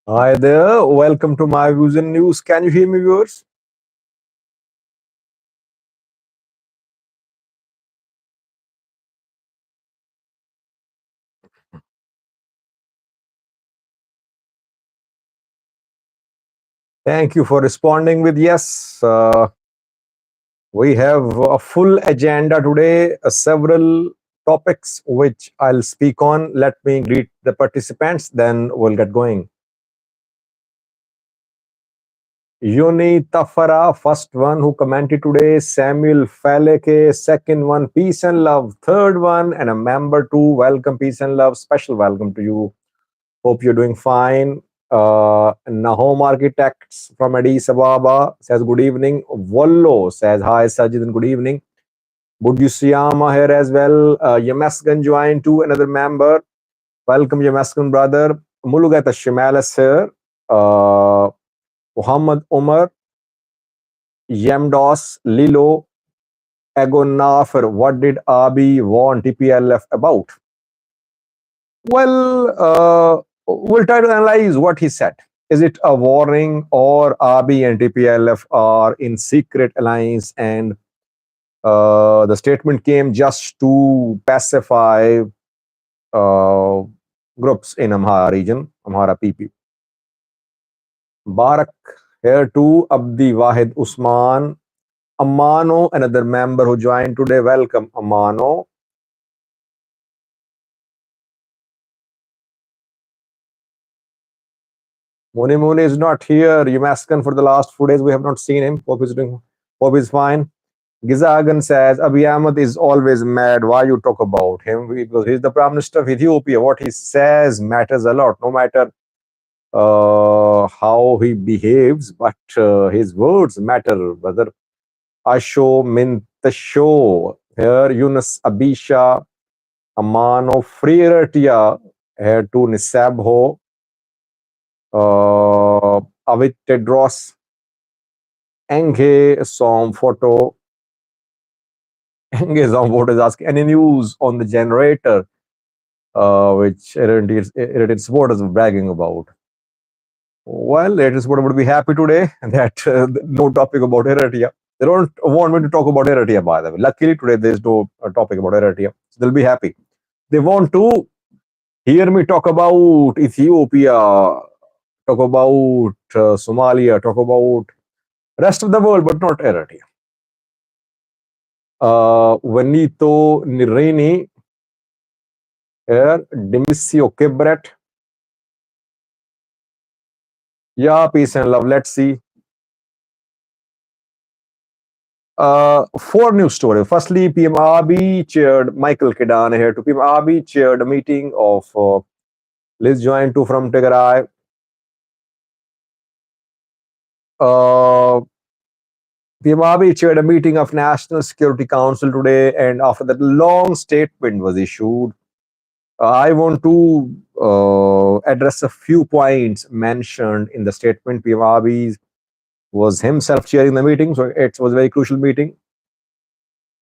Hi there, welcome to my views and news. Can you hear me, viewers? Thank you for responding with yes. We have a full agenda today, several topics which I'll speak on. Let me greet the participants, then we'll get going. Yuni Tafara, first one who commented today. Samuel Faleke, second one, peace and love. Third one, and a member two, welcome, peace and love. Special welcome to you. Hope you're doing fine. Nahom Architects from Addis Ababa says good evening. Vollo says hi, Sajid, and good evening. Budusiyama here as well. Yamaskan joined too, another member. Welcome, Yamaskan brother. Mulugata Shimalis here. Muhammad Umar, Yemdos, Lilo, Agonafar. What did Abiy want TPLF about? Well, we'll try to analyze what he said. Is it a warning, or Abiy and TPLF are in secret alliance, and the statement came just to pacify groups in Amhara region, Amhara PP. Barak here too, Abdi Wahid Usman, Amano, another member who joined today. Welcome, Amano. Muni is not here. Yumaskan for the last 4 days. We have not seen him. Hope he's fine. Gizagan says, Abiy Ahmed is always mad. Why you talk about him? Because he's the Prime Minister of Ethiopia. What he says matters a lot, no matter how he behaves, but his words matter. Whether Asho, Mintasho, here Yunus Abisha, Amano, Freeratia, here to Nisabho, Avit Tedros, Enge Som Photo. Enge Som Photo is asking any news on the generator, which Eritrean supporters were bragging about. Well, Eritrean supporters would be happy today that no topic about Eritrea. They don't want me to talk about Eritrea, by the way. Luckily, today there is no topic about Eritrea. So they'll be happy. They want to hear me talk about Ethiopia, talk about Somalia, talk about rest of the world, but not Eritrea. Vanito Nirini here, Dimisio Kibret. Yeah, peace and love. Let's see. 4 news stories. Firstly, PM Abiy chaired Michael Kedane here. To PM Abiy chaired a meeting of Liz joined to from Tigray. PM Abiy chaired a meeting of National Security Council today, and after that, long statement was issued. I want to address a few points mentioned in the statement. PM Abiy was himself chairing the meeting, so it was a very crucial meeting.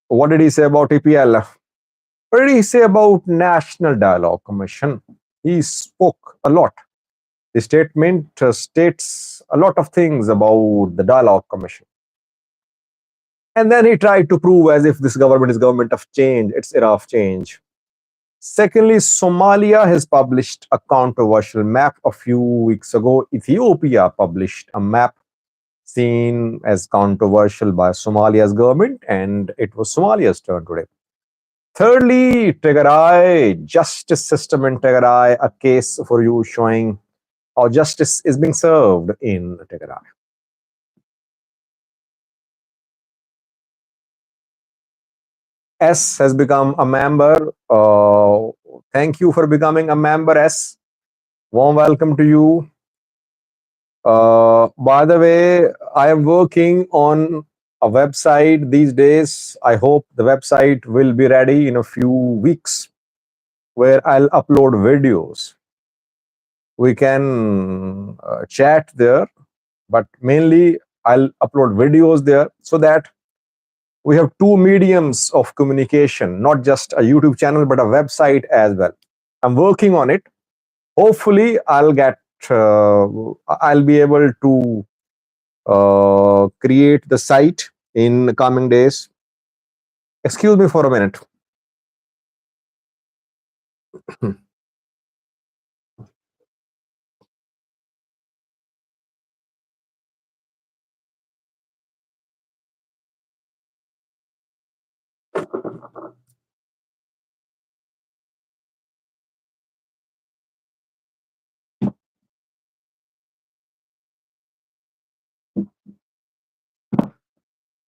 What did he say about TPLF? What did he say about National Dialogue Commission? He spoke a lot. The statement states a lot of things about the Dialogue Commission. And then he tried to prove as if this government is government of change, it's era of change. Secondly, Somalia has published a controversial map a few weeks ago. Ethiopia published a map seen as controversial by Somalia's government, and it was Somalia's turn today. Thirdly, Tigray, justice system in Tigray, a case for you showing how justice is being served in Tigray. S has become a member. Thank you for becoming a member, S. Warm welcome to you. By the way, I am working on a website these days. I hope the website will be ready in a few weeks where I'll upload videos. We can chat there, but mainly I'll upload videos there so that we have two mediums of communication, not just a YouTube channel, but a website as well. I'm working on it. Hopefully, I'll be able to create the site in the coming days. Excuse me for a minute.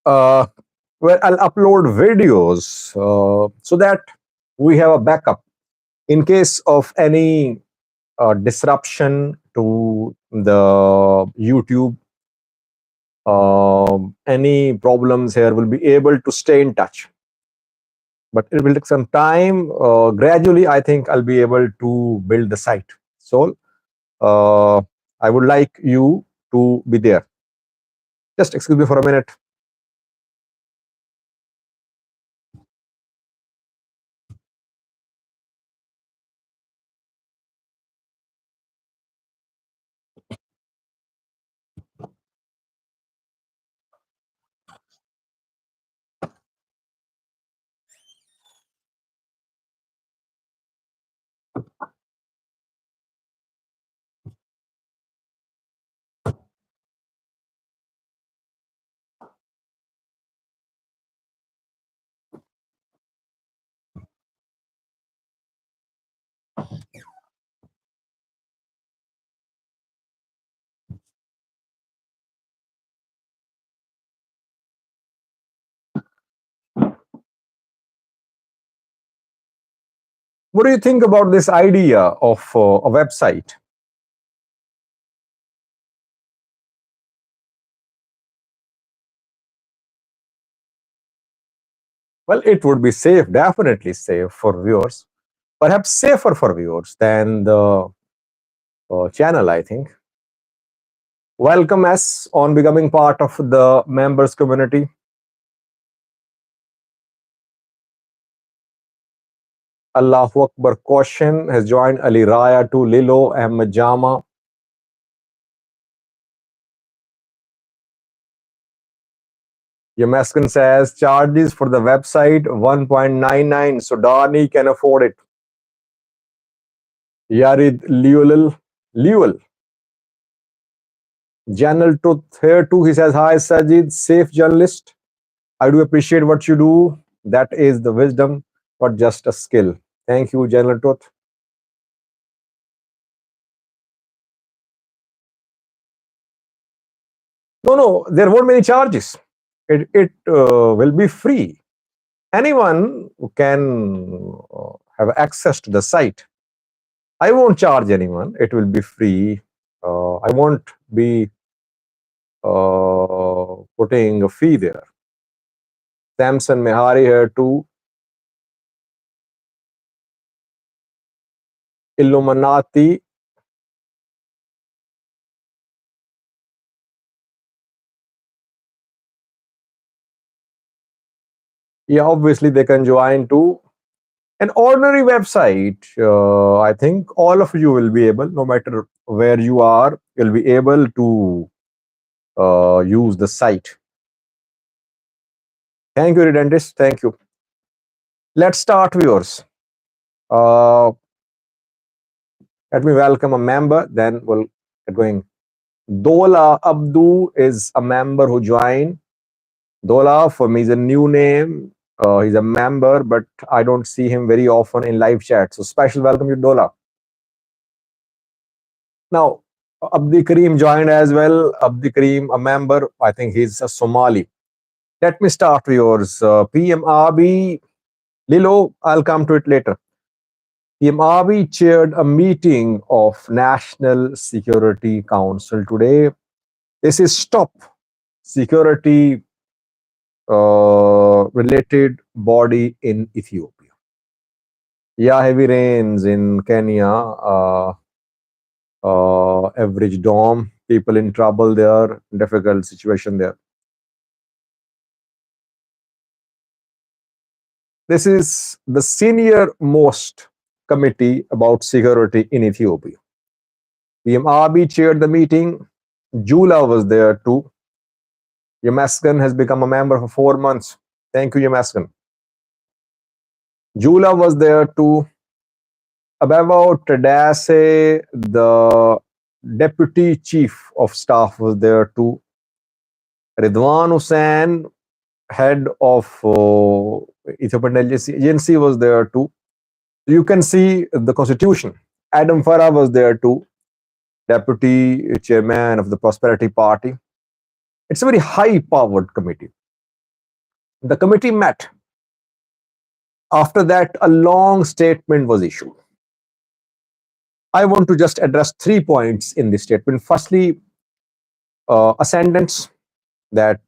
Uh, where I'll upload videos so that we have a backup in case of any disruption to the YouTube. Any problems here, will be able to stay in touch. But it will take some time. Gradually, I think I'll be able to build the site. So I would like you to be there. Just excuse me for a minute. What do you think about this idea of a website? Well, it would be safe, definitely safe for viewers, perhaps safer for viewers than the channel, I think. Welcome us on becoming part of the members community. Allahu Akbar Caution has joined Ali Raya to Lilo Ahmed Jama. Yamaskin says charges for the website 1.99, so Dani can afford it. Yarid Lewell. General Truth here too. He says, hi Sajid, safe journalist. I do appreciate what you do. That is the wisdom, not just a skill. Thank you, General Truth. No, there won't be any charges. It will be free. Anyone can have access to the site. I won't charge anyone. It will be free. I won't be putting a fee there. Samson Mehari here too. Illuminati. Yeah, obviously they can join too. An ordinary website, I think all of you will be able, no matter where you are, you'll be able to use the site. Thank you, Redentist. Thank you. Let's start, viewers. Let me welcome a member, then we'll get going. Dola Abdu is a member who joined. Dola, for me, is a new name. He's a member, but I don't see him very often in live chat. So special welcome to Dola. Now, Abdi Kareem joined as well. Abdi Kareem, a member. I think he's a Somali. Let me start with yours. PM Abiy, Lilo, I'll come to it later. PM Abiy chaired a meeting of National Security Council today. This is top security related body in Ethiopia. Yeah, heavy rains in Kenya, average dome, people in trouble there, difficult situation there. This is the senior most committee about security in Ethiopia. PM Abiy chaired the meeting. Jula was there too. Yamaskan has become a member for 4 months. Thank you, Yamaskan. Jula was there too. Abebo Tadase, the deputy chief of staff, was there too. Ridwan Hussain, head of Ethiopian agency, was there too. You can see the constitution. Adam Farah was there too, deputy chairman of the Prosperity Party. It's a very high-powered committee. The committee met. After that, a long statement was issued. I want to just address 3 points in this statement. Firstly, a sentence that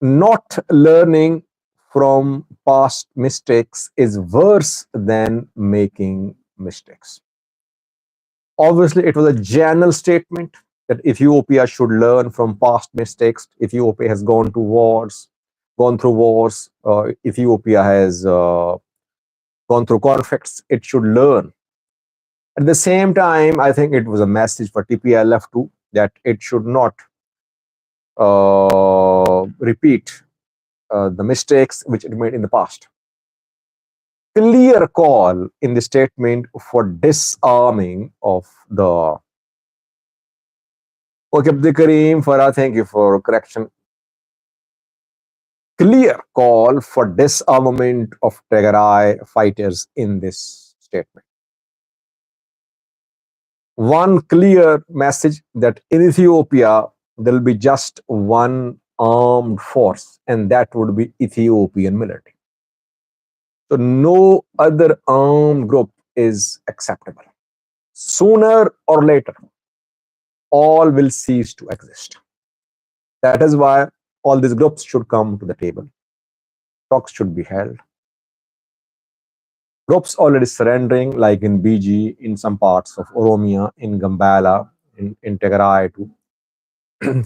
not learning from past mistakes is worse than making mistakes. Obviously, it was a general statement that Ethiopia should learn from past mistakes. Ethiopia has gone through wars. Ethiopia has gone through conflicts. It should learn. At the same time, I think it was a message for TPLF too, that it should not repeat the mistakes which it made in the past. Clear call in the statement for disarming of the. Okay, Abdul Kareem, Farah, thank you for correction. Clear call for disarmament of Tigray fighters in this statement. One clear message that in Ethiopia there will be just one armed force, and that would be Ethiopian military. So no other armed group is acceptable. Sooner or later, all will cease to exist. That is why all these groups should come to the table. Talks should be held. Groups already surrendering, like in BG, in some parts of Oromia, in Gambela, in Tigray too.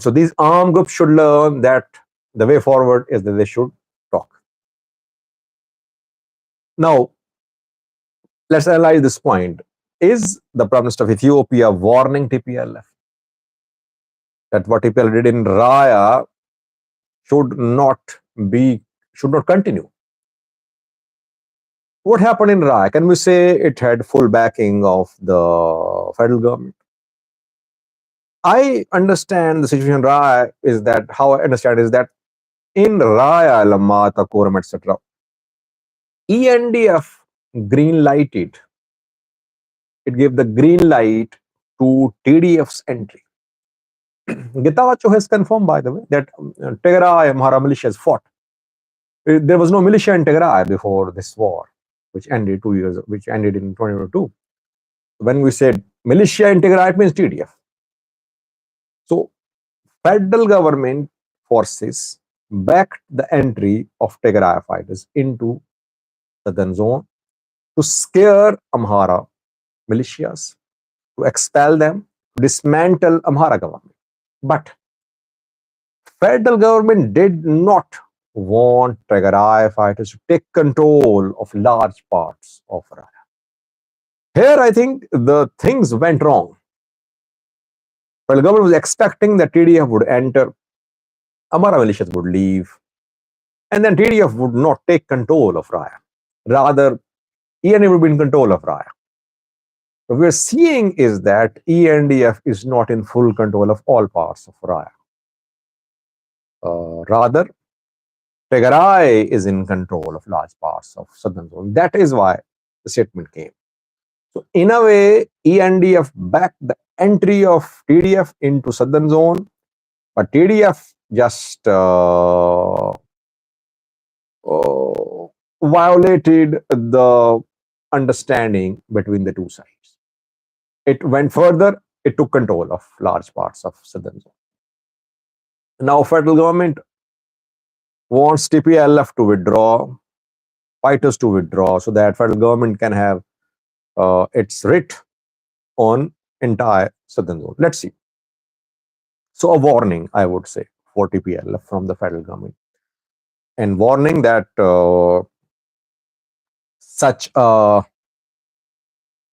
So these armed groups should learn that the way forward is that they should talk. Now, let's analyze this point. Is the Prime Minister of Ethiopia warning TPLF that what TPLF did in Raya should not continue? What happened in Raya? Can we say it had full backing of the federal government? I understand the situation in Raya is that, how I understand is that in Raya, Lamata, Koram, etc., ENDF green lighted. It gave the green light to TDF's entry. Getachew has confirmed, by the way, that Tigray Amhara militias fought. There was no militia in Tigray before this war, which ended in 2022. When we said militia in Tigray, it means TDF. So, federal government forces backed the entry of Tigray fighters into southern zone to scare Amhara militias, to expel them, to dismantle Amhara government. But federal government did not want Tigray fighters to take control of large parts of Raya. Here, I think the things went wrong. Federal government was expecting that TDF would enter, Amhara militias would leave, and then TDF would not take control of Raya. Rather, ENDF would be in control of Raya. What we are seeing is that ENDF is not in full control of all parts of Raya. Rather, Tigray is in control of large parts of southern zone. That is why the statement came. So, in a way, ENDF backed the entry of TDF into southern zone, but TDF just violated the understanding between the two sides. It went further, it took control of large parts of southern zone. Now federal government wants TPLF to withdraw, fighters to withdraw, so that federal government can have its writ on entire southern zone. Let's see. So a warning, I would say, for TPLF from the federal government, and warning that such a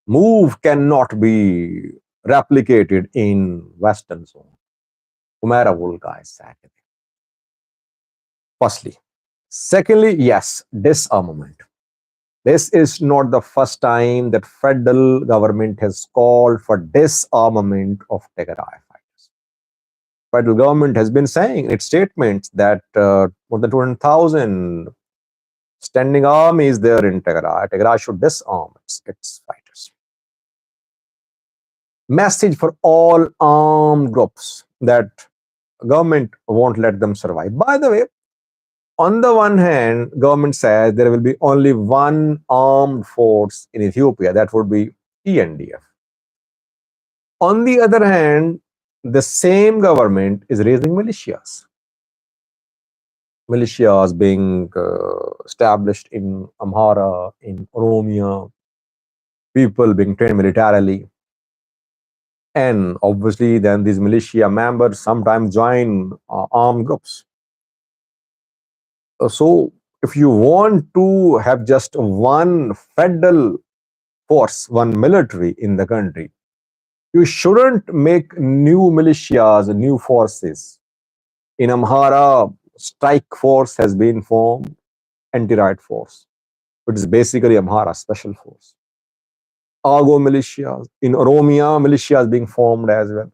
move cannot be replicated in western zone. Humera vulga is said. Firstly. Secondly, yes, disarmament. This is not the first time that federal government has called for disarmament of Tigray fighters. Federal government has been saying in its statements that more than 200,000 standing army is there in Tigray. Tigray should disarm its fighters. Message for all armed groups that government won't let them survive. By the way, on the one hand, government says there will be only one armed force in Ethiopia, that would be ENDF. On the other hand, the same government is raising militias. Militias being established in Amhara, in Oromia, people being trained militarily. And obviously, then these militia members sometimes join armed groups. So, if you want to have just one federal force, one military in the country, you shouldn't make new militias, new forces. In Amhara, strike force has been formed, anti-riot force, which is basically Amhara special force. Argo militias, in Oromia, militias being formed as well.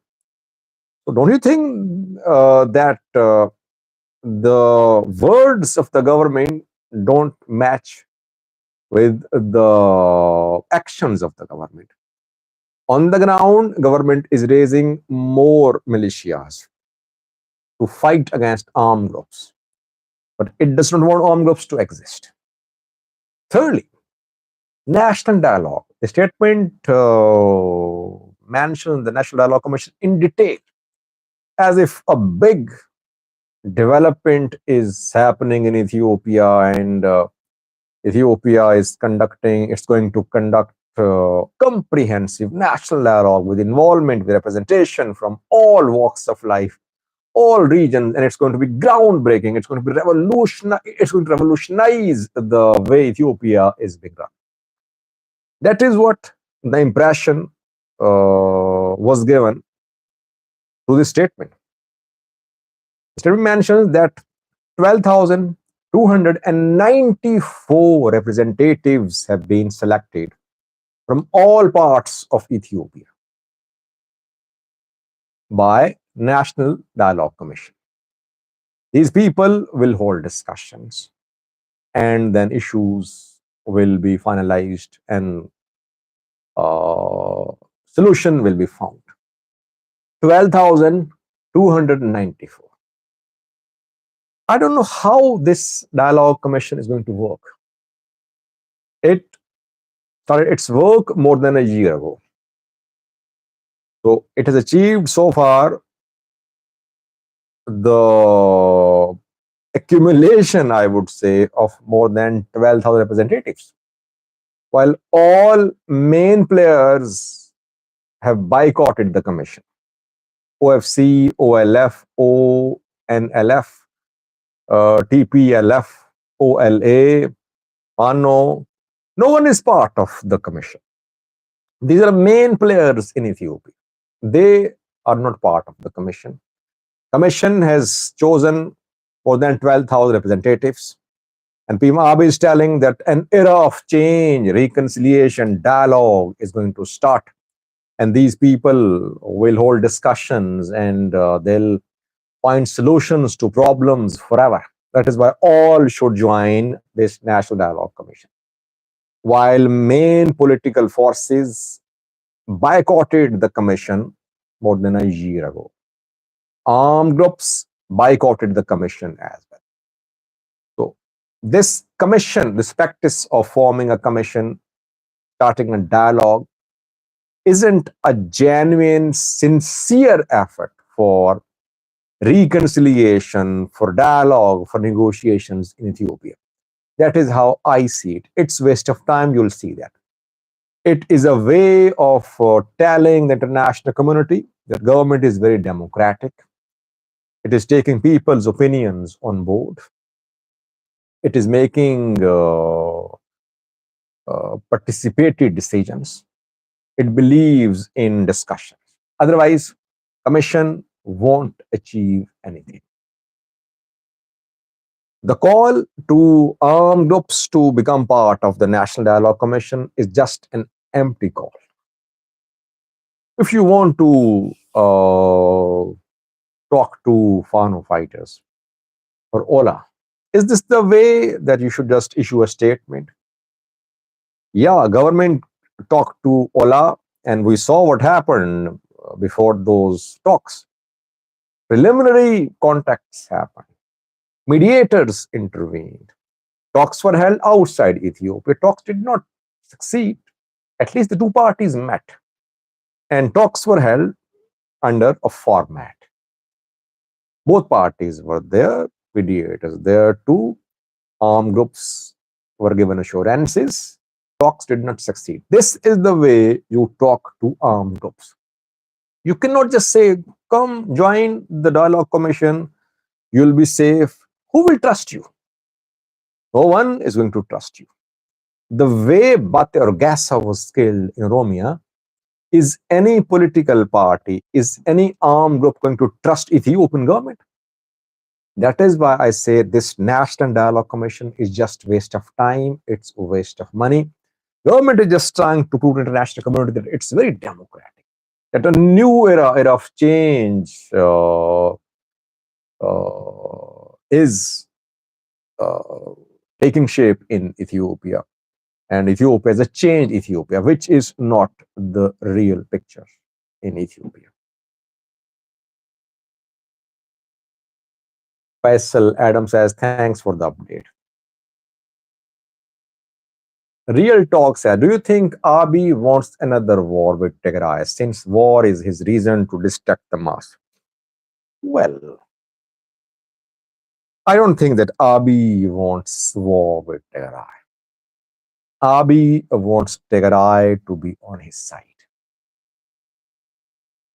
So don't you think that the words of the government don't match with the actions of the government? On the ground, government is raising more militias to fight against armed groups, but it does not want armed groups to exist. Thirdly, national dialogue. The statement mentions the National Dialogue Commission in detail, as if a big development is happening in Ethiopia, and Ethiopia is going to conduct comprehensive national dialogue with involvement, with representation from all walks of life, all regions, and it's going to be groundbreaking. It's going to be It's going to revolutionize the way Ethiopia is being run. That is what the impression was given to this statement. The statement mentions that 12,294 representatives have been selected from all parts of Ethiopia by National Dialogue Commission. These people will hold discussions, and then issues will be finalized and solution will be found. 12,294. I don't know how this dialogue commission is going to work. It started its work more than a year ago. So it has achieved so far the accumulation, I would say, of more than 12,000 representatives, while all main players have boycotted the commission. OFC, OLF, ONLF, TPLF, OLA, ANO. No one is part of the commission. These are main players in Ethiopia. They are not part of the commission. Commission has chosen more than 12,000 representatives. And Abiy is telling that an era of change, reconciliation, dialogue is going to start. And these people will hold discussions, and they'll find solutions to problems forever. That is why all should join this National Dialogue Commission. While main political forces boycotted the commission more than a year ago, armed groups boycotted the commission as well. So This commission, this practice of forming a commission, starting a dialogue, isn't a genuine, sincere effort for reconciliation, for dialogue, for negotiations in Ethiopia. That is how I see it. It's waste of time. You'll see that. It is a way of telling the international community that government is very democratic. It is taking people's opinions on board. It is making participated decisions. It believes in discussion. Otherwise, commission won't achieve anything. The call to armed groups to become part of the National Dialogue Commission is just an empty call. If you want to talk to Fano fighters or Ola, is this the way that you should just issue a statement? Yeah, government talked to Ola, and we saw what happened before those talks. Preliminary contacts happened. Mediators intervened. Talks were held outside Ethiopia. Talks did not succeed. At least the two parties met. And talks were held under a format. Both parties were there, mediators there too. Armed groups were given assurances. Talks did not succeed. This is the way you talk to armed groups. You cannot just say, come join the dialogue commission, you'll be safe. Who will trust you? No one is going to trust you. The way Bate or Gassa was killed in Oromia, is any political party, is any armed group going to trust Ethiopian government? That is why I say this National Dialogue Commission is just waste of time, it's a waste of money. Government is just trying to prove to the international community that it's very democratic, that a new era of change is taking shape in Ethiopia. And Ethiopia is a changed Ethiopia, which is not the real picture in Ethiopia. Faisal Adam says, thanks for the update. Real talk says, do you think Abiy wants another war with Tigray, since war is his reason to distract the mass? Well, I don't think that Abiy wants war with Tigray. Abiy wants Tigray to be on his side.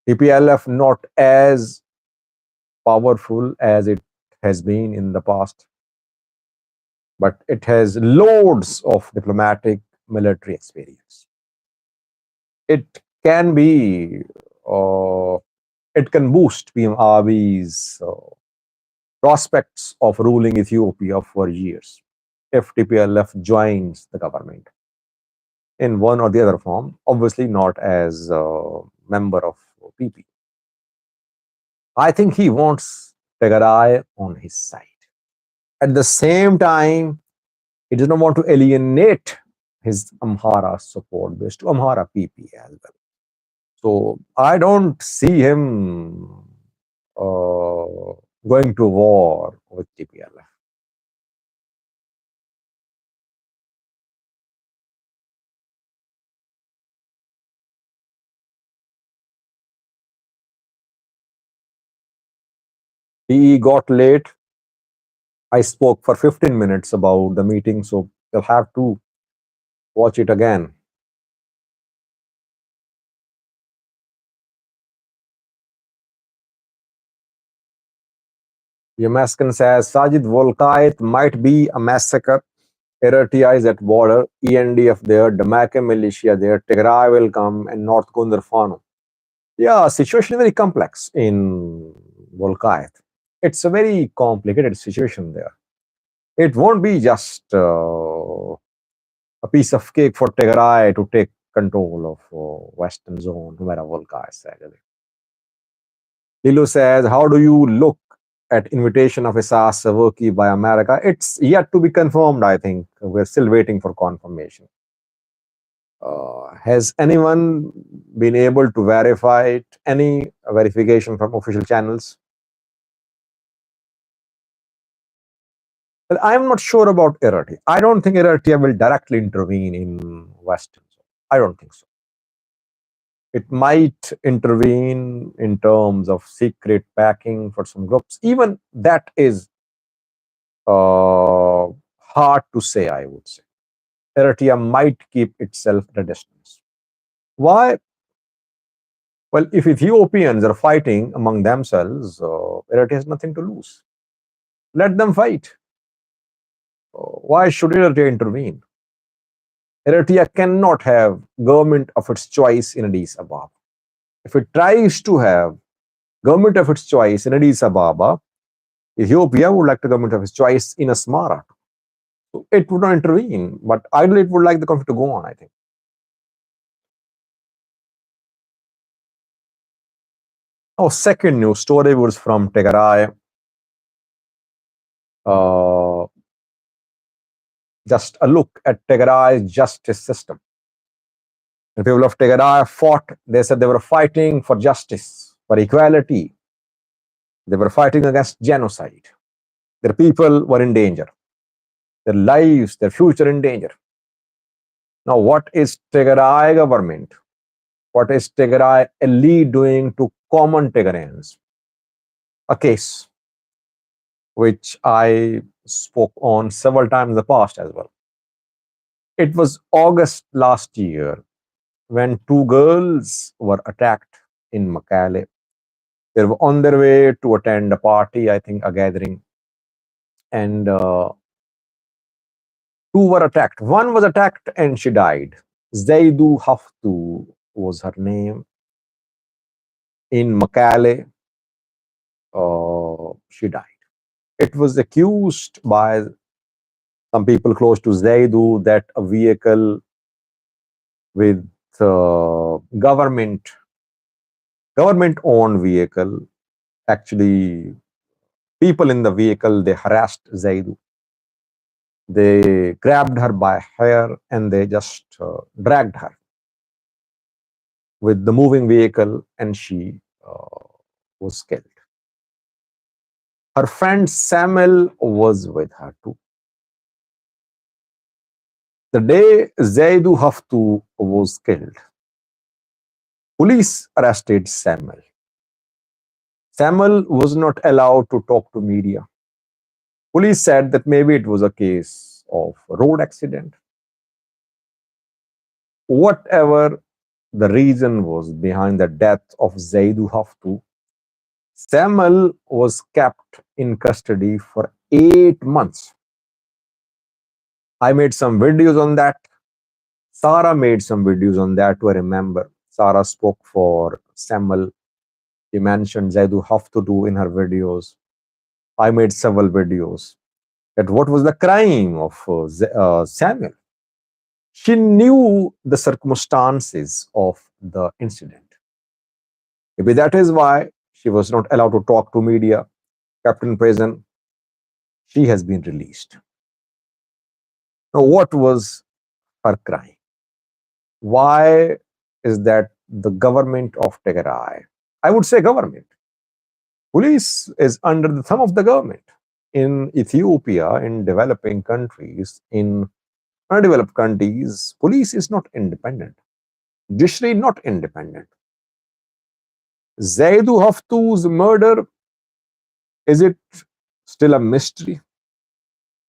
TPLF not as powerful as it has been in the past, but it has loads of diplomatic military experience. It can be, it can boost PM Abiy's prospects of ruling Ethiopia for years if TPLF joins the government in one or the other form, obviously not as a member of PP. I think he wants Tigray on his side. At the same time, he does not want to alienate his Amhara support base to Amhara PP as well. So I don't see him going to war with TPLF. He got late. I spoke for 15 minutes about the meeting, so you'll have to watch it again. Yamaskin says Sajid Volkait might be a massacre. Eritrea is at border, ENDF there, Damake militia there, Tigray will come, and North Kundar Fano. Yeah, situation is very complex in Volkait. It's a very complicated situation there. It won't be just a piece of cake for Tigray to take control of Western zone, no matter Volkait said. Lilo says, how do you look at invitation of Isas Savoki by America? It's yet to be confirmed, I think. We're still waiting for confirmation. Has anyone been able to verify it? Any verification from official channels? Well, I'm not sure about Eritrea. I don't think Eritrea will directly intervene in Western zone. I don't think so. It might intervene in terms of secret backing for some groups. Even that is hard to say, I would say. Eritrea might keep itself at a distance. Why? Well, if Ethiopians are fighting among themselves, Eritrea has nothing to lose. Let them fight. Why should Eritrea intervene? Eritrea cannot have government of its choice in Addis Ababa. If it tries to have government of its choice in Addis Ababa, Ethiopia would like the government of its choice in Asmara. So it would not intervene, but ideally it would like the conflict to go on, I think. Our second news story was from Tigray. Just a look at Tigray's justice system. The people of Tigray fought. They said they were fighting for justice, for equality. They were fighting against genocide. Their people were in danger. Their lives, their future in danger. Now, what is Tigray government? What is Tigray elite doing to common Tigrayans? A case which I spoke on several times in the past as well. It was August last year when two girls were attacked in Makale. They were on their way to attend a party, I think a gathering, and two were attacked. One was attacked and she died. Zaidu Haftu was her name. In Makale, she died. It was accused by some people close to Zaidu that a vehicle with government owned vehicle, actually people in the vehicle, they harassed Zaidu. They grabbed her by hair and they just dragged her with the moving vehicle, and she was killed. Her friend Samuel was with her too. The day Zaidu Haftu was killed, police arrested Samuel. Samuel was not allowed to talk to media. Police said that maybe it was a case of road accident. Whatever the reason was behind the death of Zaidu Haftu, Samuel was kept in custody for 8 months. I made some videos on that. Sarah made some videos on that to remember. Sarah spoke for Samuel. She mentioned Zaidu Haftu in her videos. I made several videos. That what was the crime of Samuel? She knew the circumstances of the incident. Maybe that is why she was not allowed to talk to media, kept in prison. She has been released. Now, what was her crime? Why is that the government of Tigray? I would say government. Police is under the thumb of the government. In Ethiopia, in developing countries, in undeveloped countries, police is not independent. Judiciary not independent. Zaidu Haftu's murder, is it still a mystery?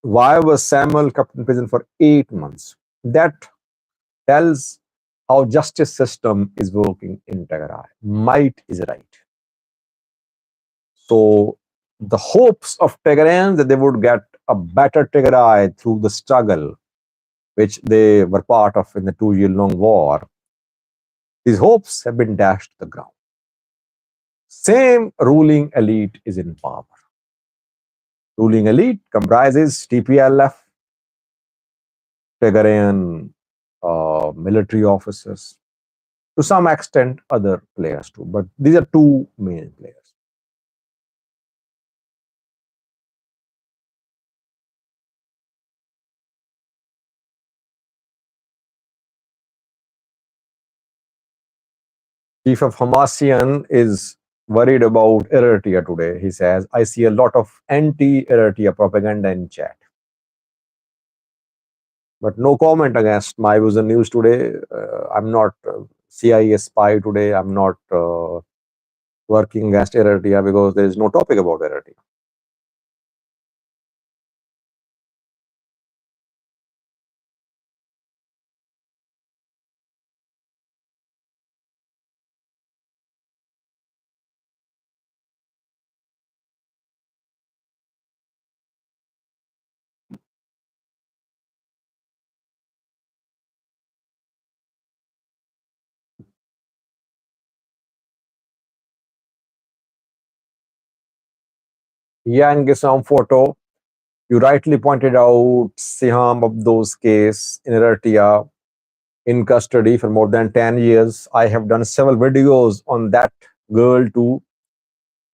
Why was Samuel kept in prison for 8 months? That tells how justice system is working in Tigray. Might is right. So the hopes of Tigrayans that they would get a better Tigray through the struggle, which they were part of in the 2-year-long war, these hopes have been dashed to the ground. Same ruling elite is in power. Ruling elite comprises TPLF, Tigrayan military officers, to some extent other players too, but these are two main players. Chief of Hamasian is worried about Eritrea today. He says, I see a lot of anti-Eritrea propaganda in chat. But no comment against my views and news today. I'm not CIA spy today. I'm not working against Eritrea because there is no topic about Eritrea. Yang Gisam photo. You rightly pointed out Siham Abdo's case in Eritrea in custody for more than 10 years. I have done several videos on that girl too.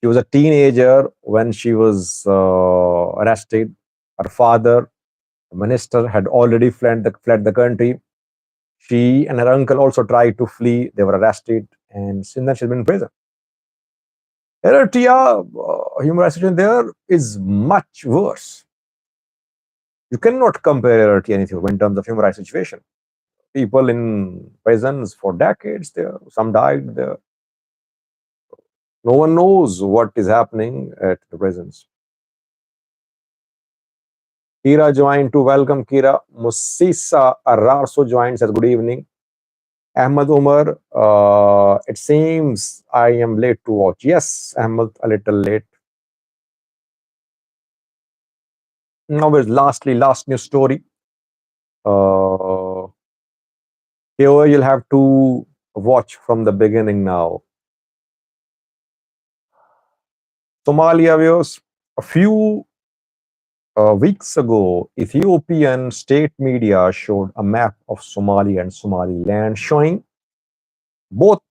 She was a teenager when she was arrested. Her father, the minister, had already fled the country. She and her uncle also tried to flee. They were arrested, and since then she's been in prison. Eritrea, human rights situation there is much worse. You cannot compare Eritrea and Ethiopia in terms of human rights situation. People in prisons for decades there. Some died there. No one knows what is happening at the prisons. Kira joined to welcome Kira. Musisa Ararso joined, says good evening. Ahmad Umar, it seems I am late to watch. Yes, Ahmad, a little late. Now, last news story. Uh, here you'll have to watch from the beginning now. Somalia viewers, a few weeks ago, Ethiopian state media showed a map of Somalia and Somaliland both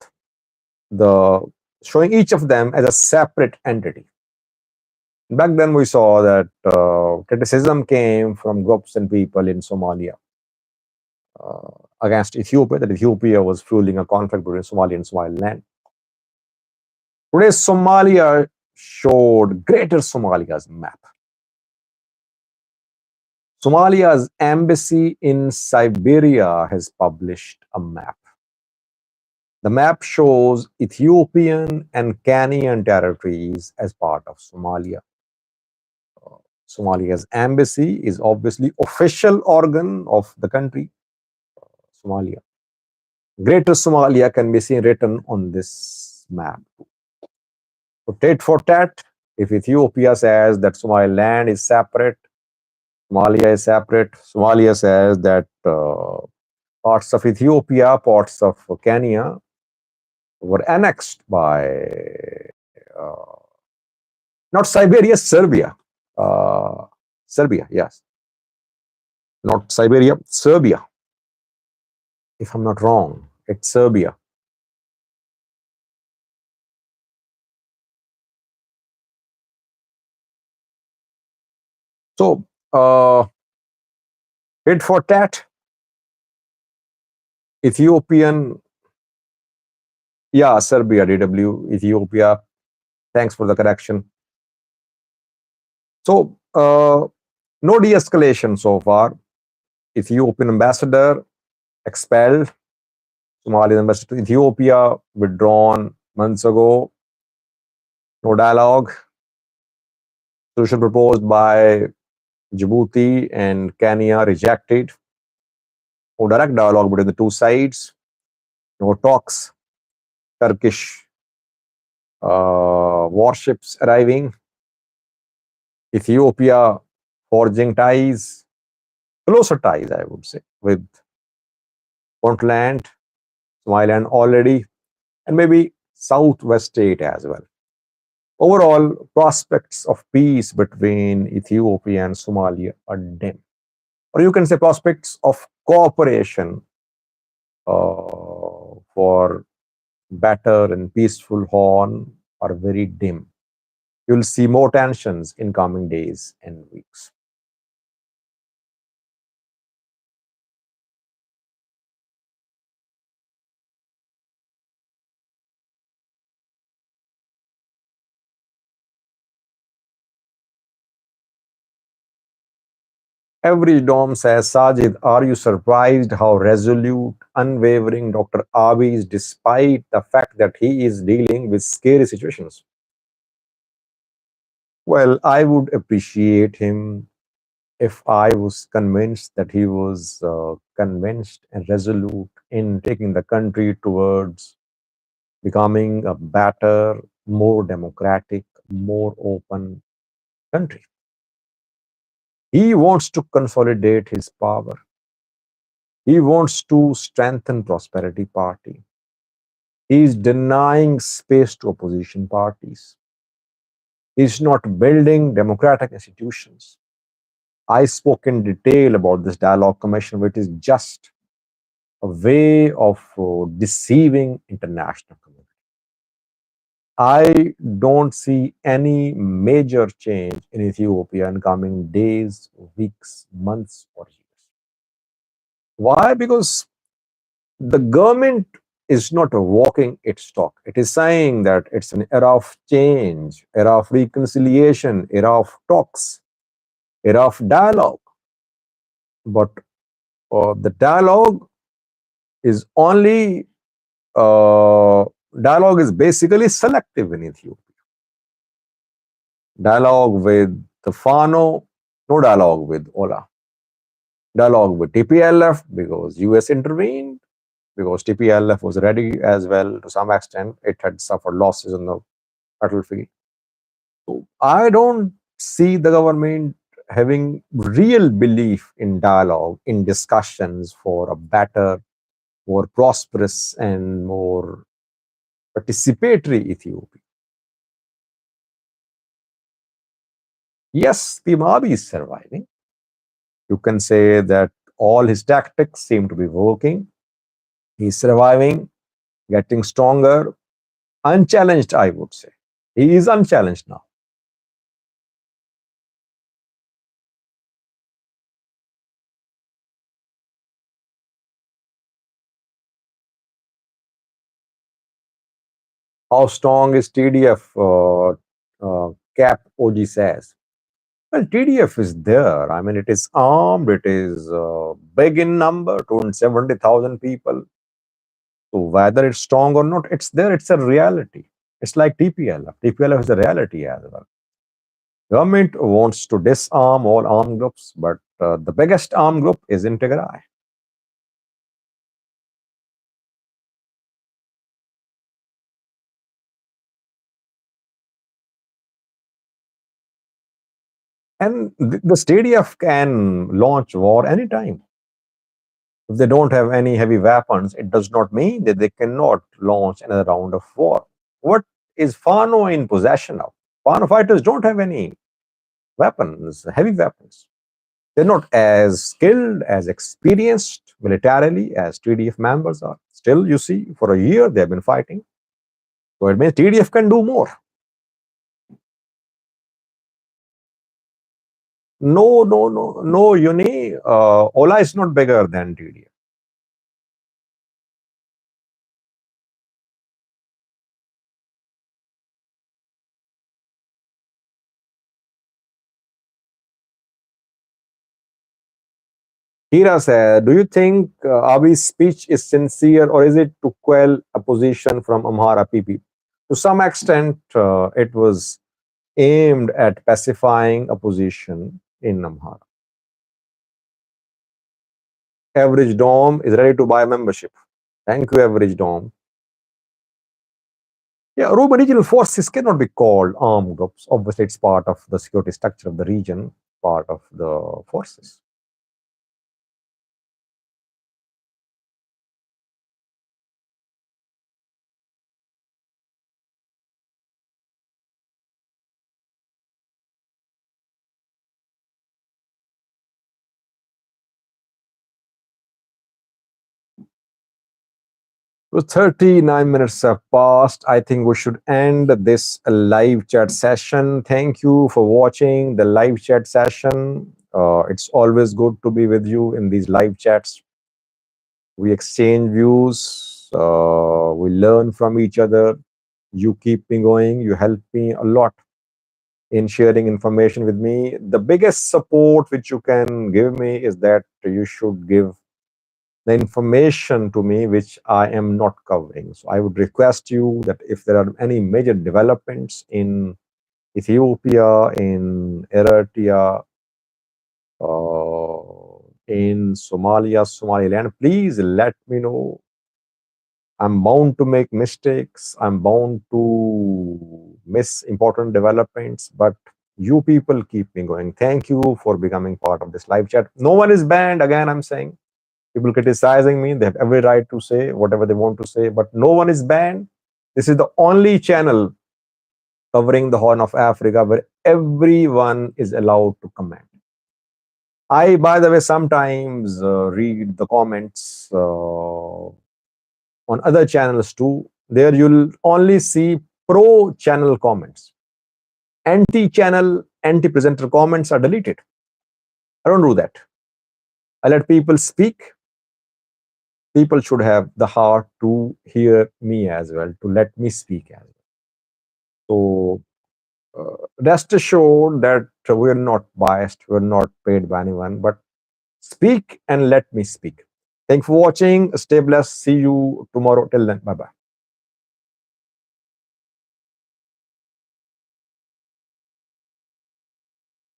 the showing each of them as a separate entity. Back then, we saw that criticism came from groups and people in Somalia against Ethiopia, that Ethiopia was fueling a conflict between Somalia and Somaliland. Today, Somalia showed Greater Somalia's map. Somalia's embassy in Siberia has published a map. The map shows Ethiopian and Kenyan territories as part of Somalia. Somalia's embassy is obviously official organ of the country, Somalia. Greater Somalia can be seen written on this map. So tat for tat, if Ethiopia says that Somaliland is separate, Somalia is separate, Somalia says that parts of Ethiopia, parts of Kenya were annexed by uh, not Siberia, Serbia. Serbia, yes. Not Siberia, Serbia. If I'm not wrong, it's Serbia. So, tit for tat, Ethiopian, yeah, Serbia, DW, Ethiopia. Thanks for the correction. So, no de escalation so far. Ethiopian ambassador expelled, Somalian ambassador to Ethiopia withdrawn months ago. No dialogue. Solution proposed by Djibouti and Kenya rejected. No direct dialogue between the two sides. No talks. Turkish warships arriving. Ethiopia forging ties, closer ties, I would say, with Puntland, Somaliland already, and maybe Southwest State as well. Overall, prospects of peace between Ethiopia and Somalia are dim. Or you can say prospects of cooperation for better and peaceful Horn are very dim. You'll see more tensions in coming days and weeks. Average Dom says, Sajid, are you surprised how resolute, unwavering Dr. Abiy is despite the fact that he is dealing with scary situations? Well, I would appreciate him if I was convinced that he was convinced and resolute in taking the country towards becoming a better, more democratic, more open country. He wants to consolidate his power. He wants to strengthen Prosperity Party. He is denying space to opposition parties. He is not building democratic institutions. I spoke in detail about this dialogue commission, which is just a way of deceiving international community. I don't see any major change in Ethiopia in coming days, weeks, months, or years. Why? Because the government is not walking its talk. It is saying that it's an era of change, era of reconciliation, era of talks, era of dialogue. But the only uh, dialogue is basically selective in Ethiopia. Dialogue with the Fano, no dialogue with Ola. Dialogue with TPLF because US intervened, because TPLF was ready as well to some extent. It had suffered losses on the battlefield. So I don't see the government having real belief in dialogue, in discussions for a better, more prosperous, and more participatory Ethiopia. Yes, Timabi is surviving. You can say that all his tactics seem to be working. He's surviving, getting stronger, unchallenged, I would say. He is unchallenged now. How strong is TDF? Cap OG says. Well, TDF is there. I mean, it is armed. It is big in number, 270,000 people. So whether it's strong or not, it's there. It's a reality. It's like TPLF. TPLF is a reality as well. Government wants to disarm all armed groups, but the biggest armed group is in Tigray. And the TDF can launch war anytime. If they don't have any heavy weapons, it does not mean that they cannot launch another round of war. What is Fano in possession of? Fano fighters don't have any weapons, heavy weapons. They're not as skilled, as experienced militarily as TDF members are. Still, you see, for a year they've been fighting. So it means TDF can do more. No, no, no, no, Uni. Ola is not bigger than TDF. Hira said, do you think Abiy's speech is sincere or is it to quell opposition from Amhara PP? To some extent, it was aimed at pacifying opposition in Amhara. Average Dom is ready to buy membership. Thank you, Average Dom. Yeah, Roman regional forces cannot be called armed groups. Obviously, it's part of the security structure of the region, part of the forces. So 39 minutes have passed. I think we should end this live chat session. Thank you for watching the live chat session. It's always good to be with you in these live chats. We exchange views, we learn from each other. You keep me going, you help me a lot. in sharing information with me. The biggest support which you can give me is that you should give the information to me which I am not covering. So I would request you that if there are any major developments in Ethiopia, in Eritrea, in Somalia, Somaliland, please let me know. I'm bound to make mistakes. I'm bound to miss important developments, but you people keep me going. Thank you for becoming part of this live chat. No one is banned. Again, I'm saying people criticizing me. They have every right to say whatever they want to say, but no one is banned. This is the only channel covering the Horn of Africa where everyone is allowed to comment. I, by the way, sometimes read the comments on other channels too. There you'll only see pro channel comments. Anti channel, anti presenter comments are deleted. I don't do that. I let people speak. People should have the heart to hear me as well, to let me speak as well. So rest assured that we're not biased, we're not paid by anyone, but speak and let me speak. Thanks for watching. Stay blessed. See you tomorrow. Till then, bye bye.